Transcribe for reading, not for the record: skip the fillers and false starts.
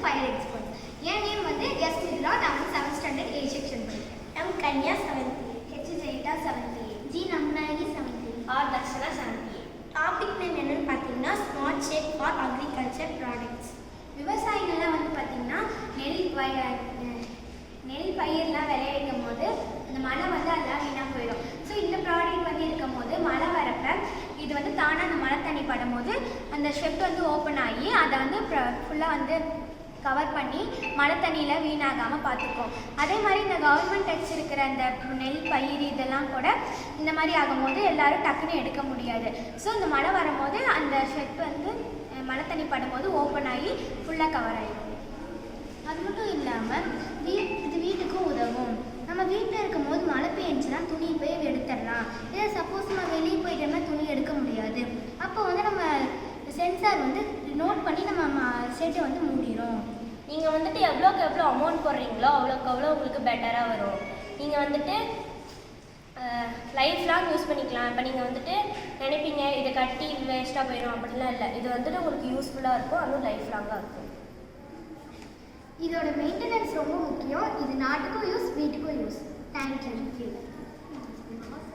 Fire expert. என் name வந்து S Mithra. நான் வந்து 7th ஸ்டாண்டர்ட் A செக்ஷன் படிக்கிறேன். M Kanya 7th. H Jeyitta 7th. G Namnayagi 7th. R Darshana 7th. Topic name என்னன்னு பார்த்தீங்கன்னா smart shake for agriculture products. விவசாயிகள்லாம் வந்து பார்த்திங்கன்னா நெல் பயிரெலாம் விளைவிக்கும் போது அந்த மழை வந்து அதெல்லாம் வீணாக போயிடும். ஸோ இந்த ப்ராடக்ட் வந்து இருக்கும் போது மழை வரப்ப இது வந்து தானாக அந்த மழை தண்ணி படும்போது அந்த ஷெட் வந்து ஓப்பன் ஆகி அதை வந்து ஃபுல்லாக வந்து கவர் பண்ணி மழை தண்ணியில் வீணாகாமல் பார்த்துக்கும். அதே மாதிரி இந்த கவர்மெண்ட் வச்சிருக்கிற அந்த நெல் பயிர் இதெல்லாம் கூட இந்த மாதிரி ஆகும்போது எல்லோரும் டக்குன்னு எடுக்க முடியாது. ஸோ இந்த மழை வரும்போது அந்த ஷெட் வந்து மழை தண்ணி படும்போது ஓப்பன் ஆகி ஃபுல்லாக கவர் ஆகிடும். அது மட்டும் இல்லாமல் இது வீட்டுக்கும் உதவும். நம்ம வீட்டில் இருக்கும் போது மழை பெஞ்சுன்னா துணி போய் எடுத்துடலாம். இல்லை சப்போஸ் நம்ம வெளியே போயிட்டோம்னா துணி எடுக்க முடியாது. அப்போ வந்து நம்ம சென்சார் வந்து நோட் பண்ணி நம்ம ஷெட்டை வந்து மூடிடும். நீங்கள் வந்துட்டு எவ்வளோக்கு எவ்வளோ அமௌண்ட் போடுறீங்களோ அவ்வளோக்கு அவ்வளோ உங்களுக்கு பெட்டராக வரும். நீங்கள் வந்துட்டு லைஃப் லாங் யூஸ் பண்ணிக்கலாம். இப்போ நீங்கள் வந்துட்டு நினைப்பீங்க இதை கட்டி வேஸ்ட்டாக போயிடும் அப்படிலாம் இல்லை. இது வந்துட்டு உங்களுக்கு யூஸ்ஃபுல்லாக இருக்கும், அதுவும் லைஃப் லாங்காக இருக்கும். இதோட மெயின்டெனன்ஸ் ரொம்ப முக்கியம். இது நாட்டுக்கும் யூஸ், வீட்டுக்கும் யூஸ். தேங்க்யூ.